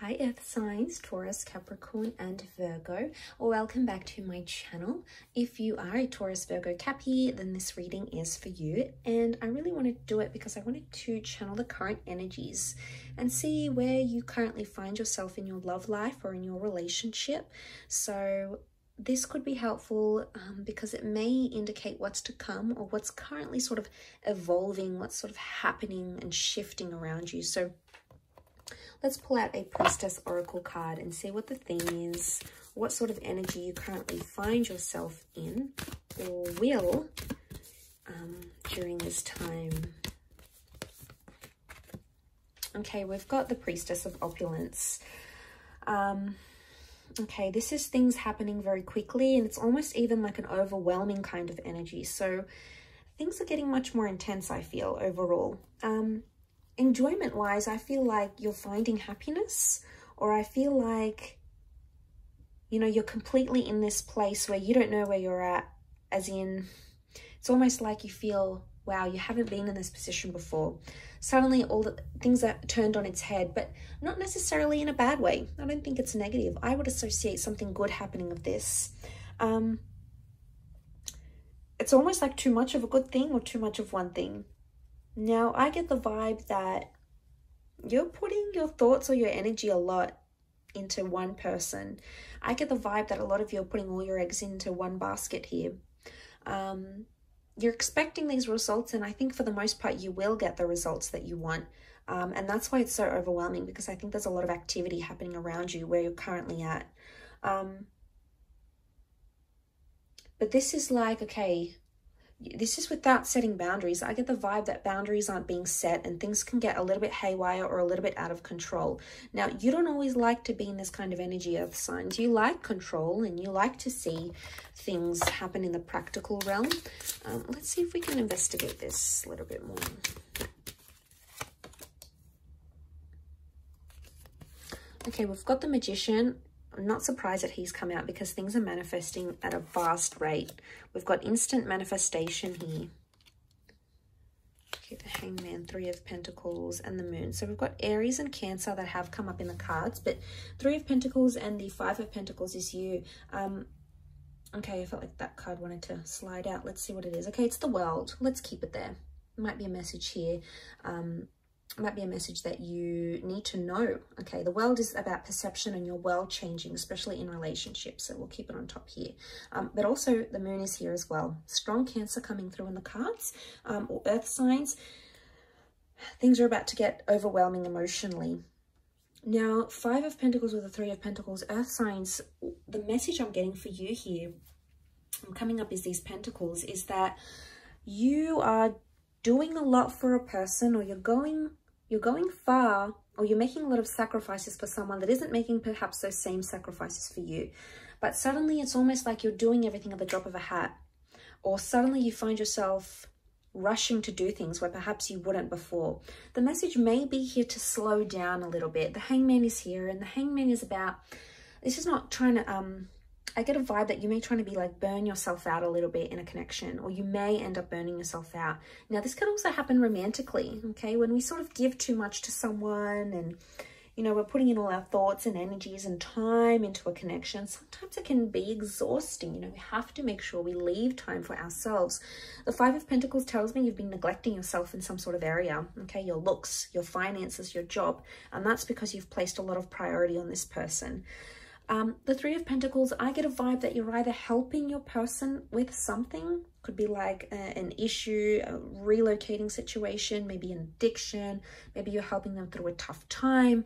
Hi Earth signs, Taurus, Capricorn and Virgo. Welcome back to my channel. If you are a Taurus, Virgo, Cappy, then this reading is for you. And I really wanted to do it because I wanted to channel the current energies and see where you currently find yourself in your love life or in your relationship. So this could be helpful because it may indicate what's to come or what's currently sort of evolving, what's sort of happening and shifting around you. So let's pull out a Priestess Oracle card and see what the theme is, what sort of energy you currently find yourself in or will during this time. Okay, we've got the Priestess of Opulence. Okay, this is things happening very quickly and it's almost even like an overwhelming kind of energy. So things are getting much more intense, I feel, overall. Enjoyment wise, I feel like you're finding happiness, or I feel like, you know, you're completely in this place where you don't know where you're at, as in, it's almost like you feel, wow, you haven't been in this position before. Suddenly all the things are turned on its head, but not necessarily in a bad way. I don't think it's negative. I would associate something good happening with this. It's almost like too much of a good thing or too much of one thing. Now, I get the vibe that you're putting your thoughts or your energy a lot into one person. I get the vibe that a lot of you are putting all your eggs into one basket here. You're expecting these results, and I think for the most part, you will get the results that you want. And that's why it's so overwhelming, because I think there's a lot of activity happening around you where you're currently at. But this is like, okay, this is without setting boundaries. I get the vibe that boundaries aren't being set and things can get a little bit haywire or a little bit out of control. Now, you don't always like to be in this kind of energy, Earth signs. You like control and you like to see things happen in the practical realm. Let's see if we can investigate this a little bit more. Okay, we've got the Magician. I'm not surprised that he's come out because things are manifesting at a fast rate. We've got instant manifestation here. Okay, the Hangman, Three of Pentacles, and the Moon. So we've got Aries and Cancer that have come up in the cards, but Three of Pentacles and the Five of Pentacles is you. Okay, I felt like that card wanted to slide out. Let's see what it is. Okay, it's the World. Let's keep it there. Might be a message here. Might be a message that you need to know. Okay, the World is about perception and your world changing, especially in relationships. So we'll keep it on top here. But also the Moon is here as well. Strong Cancer coming through in the cards, or Earth signs. Things are about to get overwhelming emotionally. Now, Five of Pentacles with the Three of Pentacles, Earth signs, the message I'm getting for you here, coming up is these Pentacles, is that you are doing a lot for a person, or you're going far, or you're making a lot of sacrifices for someone that isn't making perhaps those same sacrifices for you. But suddenly it's almost like you're doing everything at the drop of a hat, or suddenly you find yourself rushing to do things where perhaps you wouldn't before. The message may be here to slow down a little bit. The Hangman is here, and the Hangman is about, this is not trying to, I get a vibe that you may try to be like burn yourself out a little bit in a connection, or you may end up burning yourself out. Now, this can also happen romantically, okay? When we sort of give too much to someone and, you know, we're putting in all our thoughts and energies and time into a connection, sometimes it can be exhausting. You know, we have to make sure we leave time for ourselves. The Five of Pentacles tells me you've been neglecting yourself in some sort of area, okay? Your looks, your finances, your job, and that's because you've placed a lot of priority on this person. The Three of Pentacles, I get a vibe that you're either helping your person with something, could be like an issue, a relocating situation, maybe an addiction, maybe you're helping them through a tough time,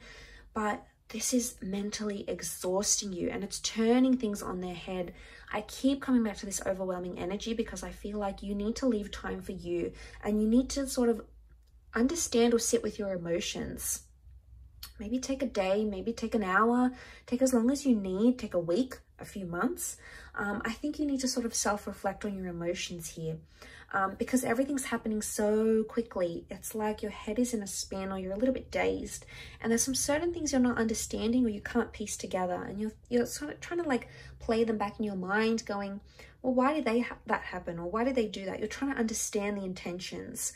but this is mentally exhausting you and it's turning things on their head. I keep coming back to this overwhelming energy because I feel like you need to leave time for you and you need to sort of understand or sit with your emotions. Maybe take a day, maybe take an hour, take as long as you need, take a week, a few months. I think you need to sort of self-reflect on your emotions here because everything's happening so quickly. It's like your head is in a spin or you're a little bit dazed and there's some certain things you're not understanding or you can't piece together, and you're sort of trying to like play them back in your mind going, well, why did that happen? Or why did they do that? You're trying to understand the intentions.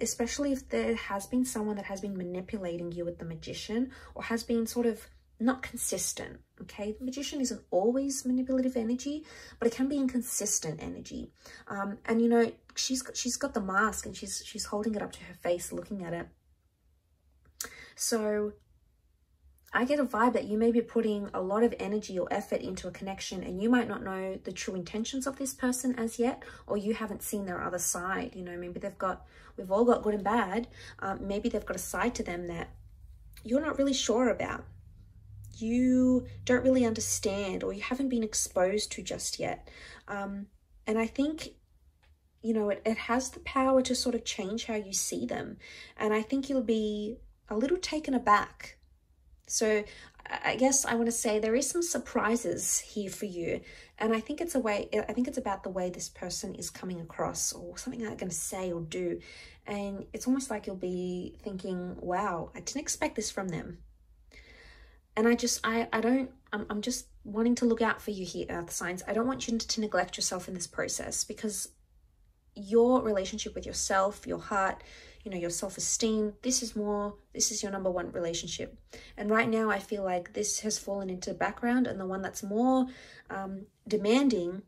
especially if there has been someone that has been manipulating you with the Magician, or has been sort of not consistent. Okay, the Magician isn't always manipulative energy, but it can be inconsistent energy. And you know, she's got the mask, and she's holding it up to her face, looking at it. So I get a vibe that you may be putting a lot of energy or effort into a connection, and you might not know the true intentions of this person as yet, or you haven't seen their other side. You know, maybe we've all got good and bad. Maybe they've got a side to them that you're not really sure about. You don't really understand, or you haven't been exposed to just yet. And I think, you know, it has the power to sort of change how you see them. And I think you'll be a little taken aback. So I guess I want to say there is some surprises here for you. And I think it's about the way this person is coming across, or something they're going to say or do. And it's almost like you'll be thinking, wow, I didn't expect this from them. And I'm just wanting to look out for you here, Earth signs. I don't want you to neglect yourself in this process, because your relationship with yourself, your heart, you know, your self-esteem, this is your number one relationship. And right now I feel like this has fallen into the background, and the one that's more demanding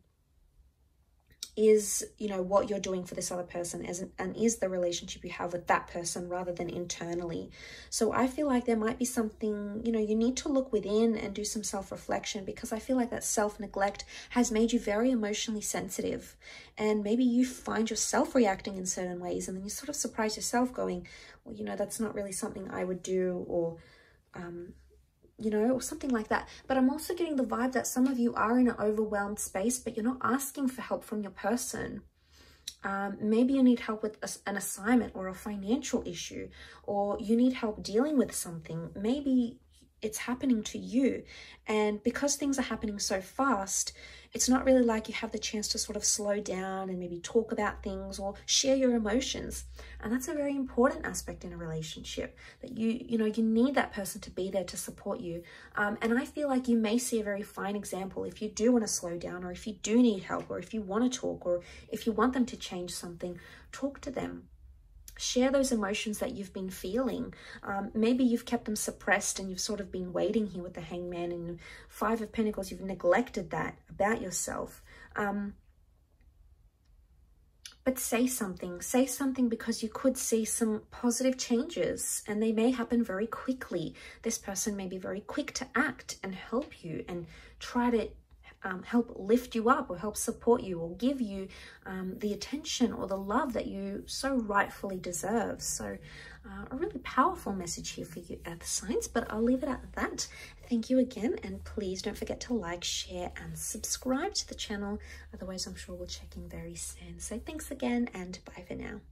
is, you know, what you're doing for this other person, and is the relationship you have with that person, rather than internally. So I feel like there might be something, you know, you need to look within and do some self-reflection, because I feel like that self-neglect has made you very emotionally sensitive, and maybe you find yourself reacting in certain ways, and then you sort of surprise yourself going, well, you know, that's not really something I would do, or you know, or something like that. But I'm also getting the vibe that some of you are in an overwhelmed space, but you're not asking for help from your person. Maybe you need help with an assignment or a financial issue, or you need help dealing with something. Maybe it's happening to you, and because things are happening so fast, it's not really like you have the chance to sort of slow down and maybe talk about things or share your emotions. And that's a very important aspect in a relationship, that you know, you need that person to be there to support you. And I feel like you may see a very fine example if you do want to slow down, or if you do need help, or if you want to talk, or if you want them to change something. Talk to them. Share those emotions that you've been feeling. Maybe you've kept them suppressed, and you've sort of been waiting here with the Hangman and Five of Pentacles. You've neglected that about yourself. But say something. Say something, because you could see some positive changes, and they may happen very quickly. This person may be very quick to act and help you, and try to help lift you up, or help support you, or give you the attention or the love that you so rightfully deserve. So a really powerful message here for you, Earth signs, but I'll leave it at that. Thank you again, and please don't forget to like, share, and subscribe to the channel. Otherwise, I'm sure we'll check in very soon. So thanks again, and bye for now.